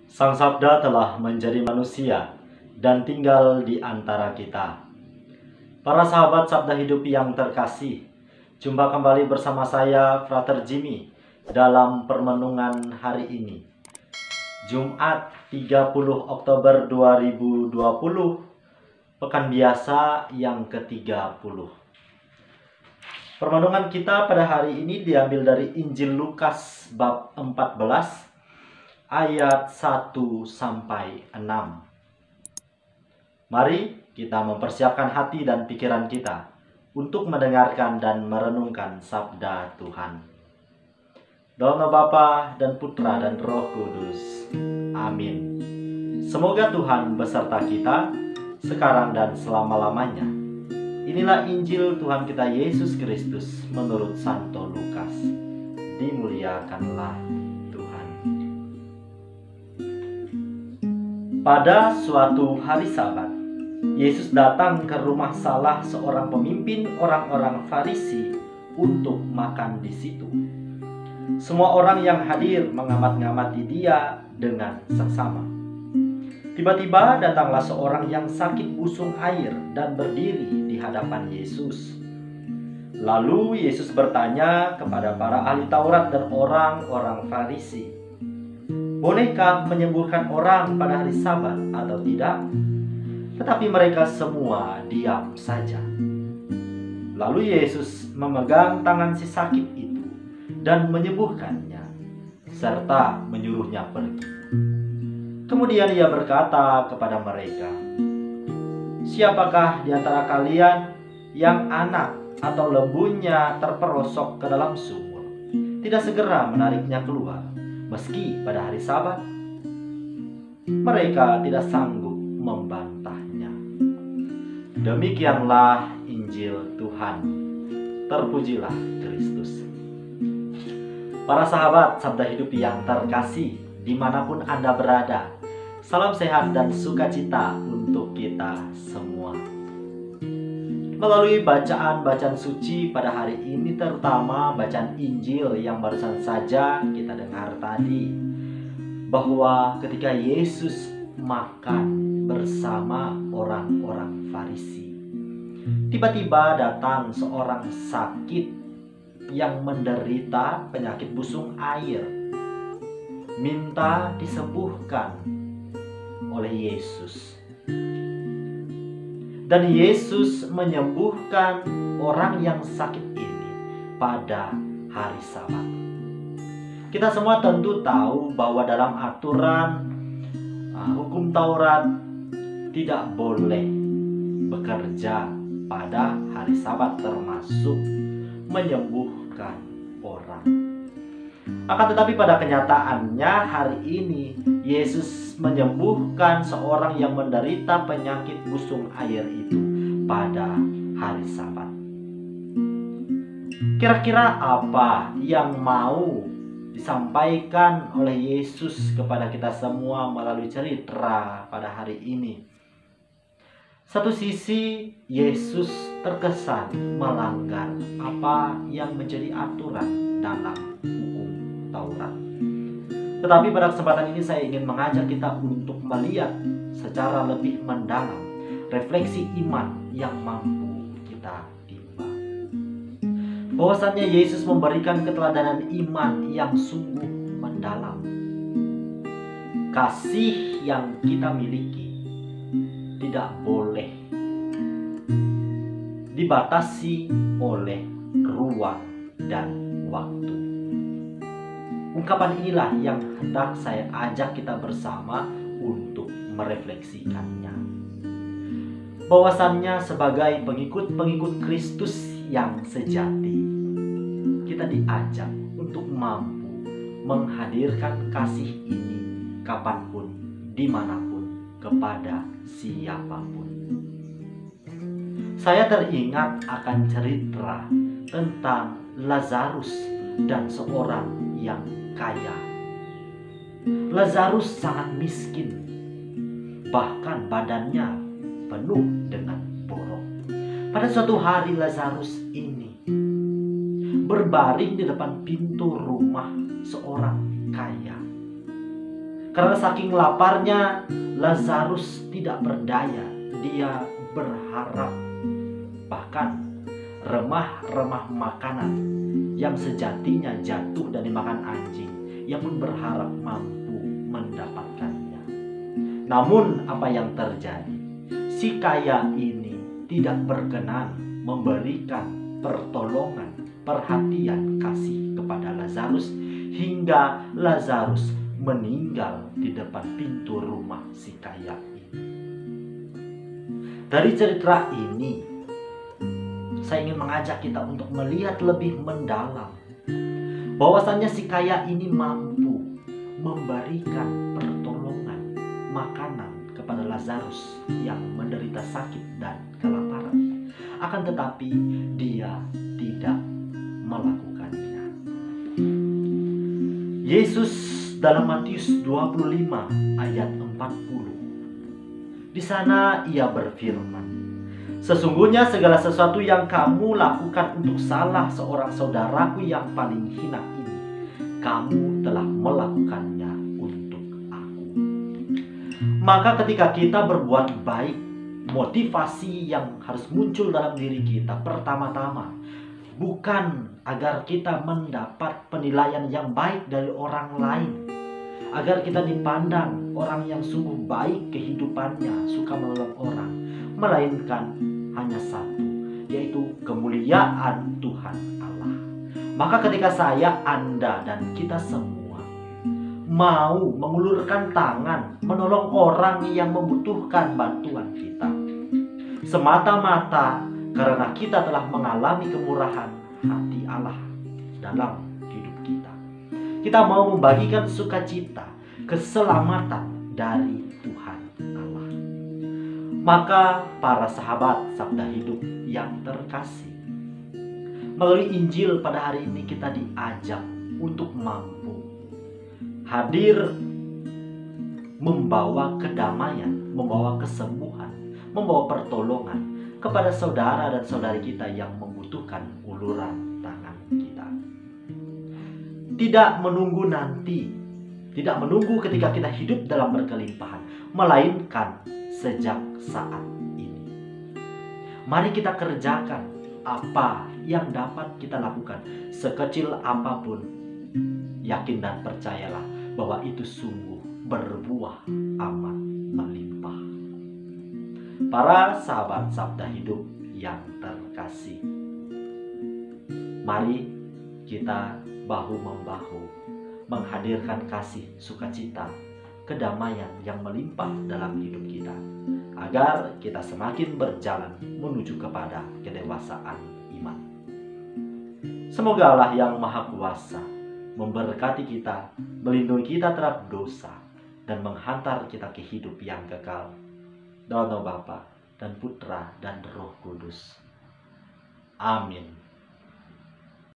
Sang Sabda telah menjadi manusia dan tinggal di antara kita. Para sahabat Sabda Hidup yang terkasih, jumpa kembali bersama saya, Frater Jimmy, dalam permenungan hari ini. Jumat 30 Oktober 2020, Pekan Biasa yang ke-30. Permenungan kita pada hari ini diambil dari Injil Lukas bab 14 ayat 1 sampai 6. Mari kita mempersiapkan hati dan pikiran kita untuk mendengarkan dan merenungkan sabda Tuhan. Dalam nama Bapa dan Putra dan Roh Kudus. Amin. Semoga Tuhan beserta kita sekarang dan selama-lamanya. Inilah Injil Tuhan kita Yesus Kristus menurut Santo Lukas. Dimuliakanlah Tuhan. Pada suatu hari Sabat, Yesus datang ke rumah salah seorang pemimpin orang-orang Farisi untuk makan di situ. Semua orang yang hadir mengamat-ngamati dia dengan seksama. Tiba-tiba datanglah seorang yang sakit busung air dan berdiri di hadapan Yesus. Lalu Yesus bertanya kepada para ahli Taurat dan orang-orang Farisi, "Bolehkah menyembuhkan orang pada hari Sabat atau tidak?" Tetapi mereka semua diam saja. Lalu Yesus memegang tangan si sakit itu dan menyembuhkannya, serta menyuruhnya pergi. Kemudian ia berkata kepada mereka, "Siapakah di antara kalian yang anak atau lembunya terperosok ke dalam sumur, tidak segera menariknya keluar, meski pada hari Sabat?" Mereka tidak sanggup membantahnya. Demikianlah Injil Tuhan. Terpujilah Kristus. Para sahabat Sabda Hidup yang terkasih, dimanapun Anda berada, salam sehat dan sukacita untuk kita semua. Melalui bacaan-bacaan suci pada hari ini, terutama bacaan Injil yang barusan saja kita dengar tadi, bahwa ketika Yesus makan bersama orang-orang Farisi, tiba-tiba datang seorang sakit yang menderita penyakit busung air, minta disembuhkan oleh Yesus. Dan Yesus menyembuhkan orang yang sakit ini pada hari Sabat. Kita semua tentu tahu bahwa dalam aturan hukum Taurat tidak boleh bekerja pada hari Sabat, termasuk menyembuhkan orang. Akan tetapi pada kenyataannya hari ini Yesus menyembuhkan seorang yang menderita penyakit busung air itu pada hari Sabat. Kira-kira apa yang mau disampaikan oleh Yesus kepada kita semua melalui cerita pada hari ini? Satu sisi, Yesus terkesan melanggar apa yang menjadi aturan dalam hukum Taurat. Tetapi pada kesempatan ini saya ingin mengajak kita untuk melihat secara lebih mendalam refleksi iman yang mampu kita timba. Bahwasannya Yesus memberikan keteladanan iman yang sungguh mendalam. Kasih yang kita miliki tidak boleh dibatasi oleh ruang dan waktu. Ungkapan inilah yang hendak saya ajak kita bersama untuk merefleksikannya. Bahwasannya sebagai pengikut-pengikut Kristus yang sejati, kita diajak untuk mampu menghadirkan kasih ini kapanpun, dimanapun, kepada siapapun. Saya teringat akan cerita tentang Lazarus dan seorang yang kaya. Lazarus sangat miskin, bahkan badannya penuh dengan borok. Pada suatu hari Lazarus ini berbaring di depan pintu rumah seorang kaya. Karena saking laparnya, Lazarus tidak berdaya. Dia berharap. Bahkan remah-remah makanan yang sejatinya jatuh dan dimakan anjing, ia pun berharap mampu mendapatkannya. Namun apa yang terjadi? Si kaya ini tidak berkenan memberikan pertolongan, perhatian, kasih kepada Lazarus hingga Lazarus meninggal di depan pintu rumah si kaya ini. Dari cerita ini, saya ingin mengajak kita untuk melihat lebih mendalam bahwasannya si kaya ini mampu memberikan pertolongan, makanan kepada Lazarus yang menderita sakit dan kelaparan. Akan tetapi dia tidak melakukannya. Yesus dalam Matius 25 ayat 40. Di sana ia berfirman, "Sesungguhnya segala sesuatu yang kamu lakukan untuk salah seorang saudaraku yang paling hina ini, kamu telah melakukannya untuk aku." Maka ketika kita berbuat baik, motivasi yang harus muncul dalam diri kita pertama-tama bukan agar kita mendapat penilaian yang baik dari orang lain, agar kita dipandang orang yang sungguh baik kehidupannya, suka menolong orang, melainkan hanya satu, yaitu kemuliaan Tuhan Allah. Maka ketika saya, Anda, dan kita semua mau mengulurkan tangan menolong orang yang membutuhkan bantuan kita, semata-mata karena kita telah mengalami kemurahan hati Allah dalam hidup kita. Kita mau membagikan sukacita, keselamatan dari Tuhan Allah. Maka para sahabat Sabda Hidup yang terkasih, melalui Injil pada hari ini kita diajak untuk mampu hadir membawa kedamaian, membawa kesembuhan, membawa pertolongan kepada saudara dan saudari kita yang membutuhkan uluran tangan kita. Tidak menunggu nanti, tidak menunggu ketika kita hidup dalam berkelimpahan, melainkan sejak saat ini. Mari kita kerjakan apa yang dapat kita lakukan, sekecil apapun. Yakin dan percayalah bahwa itu sungguh berbuah amat melimpah. Para sahabat Sabda Hidup yang terkasih, mari kita bahu-membahu menghadirkan kasih, sukacita, kedamaian yang melimpah dalam hidup kita, agar kita semakin berjalan menuju kepada kedewasaan iman. Semoga Allah yang Maha Kuasa memberkati kita, melindungi kita terhadap dosa, dan menghantar kita ke hidup yang kekal. Dalam nama Bapa dan Putra dan Roh Kudus. Amin.